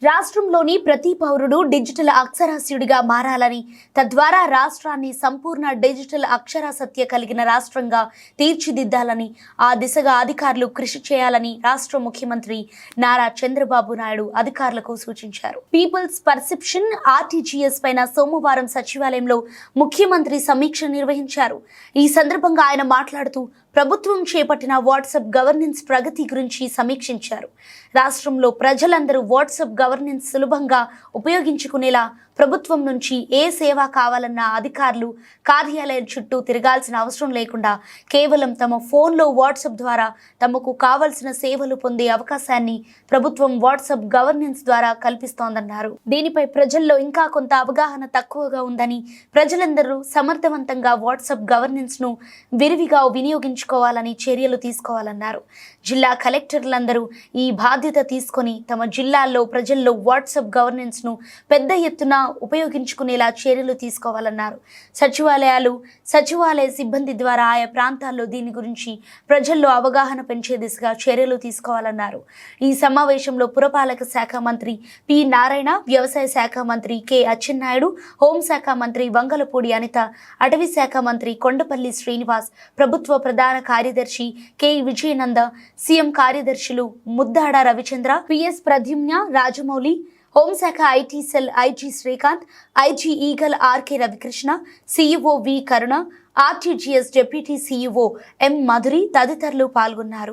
రాష్ట్రంలోని ప్రతి పౌరుడు డిజిటల్ అక్షరాస్యుడిగా మారాలని, తద్వారా రాష్ట్రాన్ని సంపూర్ణ డిజిటల్ అక్షరాస్యత కలిగిన రాష్ట్రంగా తీర్చిదిద్దాలని, ఆ దిశగా అధికారులు కృషి చేయాలని రాష్ట్ర ముఖ్యమంత్రి నారా చంద్రబాబు నాయుడు అధికారులకు సూచించారు. పీపుల్స్ పర్సెప్షన్ ఆర్టీజీఎస్ పైన సోమవారం సచివాలయంలో ముఖ్యమంత్రి సమీక్ష నిర్వహించారు. ఈ సందర్భంగా ఆయన మాట్లాడుతూ ప్రభుత్వం చేపట్టిన వాట్సాప్ గవర్నెన్స్ ప్రగతి గురించి సమీక్షించారు. రాష్ట్రంలో ప్రజలందరూ వాట్సాప్ గవర్నెన్స్ సులభంగా ఉపయోగించుకునేలా ప్రభుత్వం నుంచి ఏ సేవ కావాలన్నా అధికారులు కార్యాలయం చుట్టూ తిరగాల్సిన అవసరం లేకుండా కేవలం తమ ఫోన్లో వాట్సాప్ ద్వారా తమకు కావలసిన సేవలు పొందే అవకాశాన్ని ప్రభుత్వం వాట్సాప్ గవర్నెన్స్ ద్వారా కల్పిస్తోందన్నారు. దీనిపై ప్రజల్లో ఇంకా కొంత అవగాహన తక్కువగా ఉందని, ప్రజలందరూ సమర్థవంతంగా వాట్సాప్ గవర్నెన్స్ ను విరివిగా వినియోగించుకోవాలని చర్యలు తీసుకోవాలన్నారు. జిల్లా కలెక్టర్లందరూ ఈ బాధ్యత తీసుకొని తమ జిల్లాల్లో ప్రజల్లో వాట్సాప్ గవర్నెన్స్ ను పెద్ద ఎత్తున ఉపయోగించుకునేలా చర్యలు తీసుకోవాలన్నారు. సచివాలయ సిబ్బంది ద్వారా ఆయా ప్రాంతాల్లో దీని గురించి ప్రజల్లో అవగాహన పెంచే దిశగా చర్యలు తీసుకోవాలన్నారు. ఈ సమావేశంలో పురపాలక శాఖ మంత్రి పి నారాయణ, వ్యవసాయ శాఖ మంత్రి కె అచ్చెన్నాయుడు, హోంశాఖ మంత్రి వంగలపూడి అనిత, అటవీ శాఖ మంత్రి కొండపల్లి శ్రీనివాస్, ప్రభుత్వ ప్రధాన కార్యదర్శి కె విజయనంద, సీఎం కార్యదర్శులు ముద్దాడ రవిచంద్ర, పిఎస్ ప్రద్యుమ్న, రాజమౌళి, హోంశాఖ IT cell IG Srikanth, IG eagle RK Ravikrishna, CEO V Karuna, RTGS deputy CEO M Madhuri తదితరులు పాల్గొన్నారు.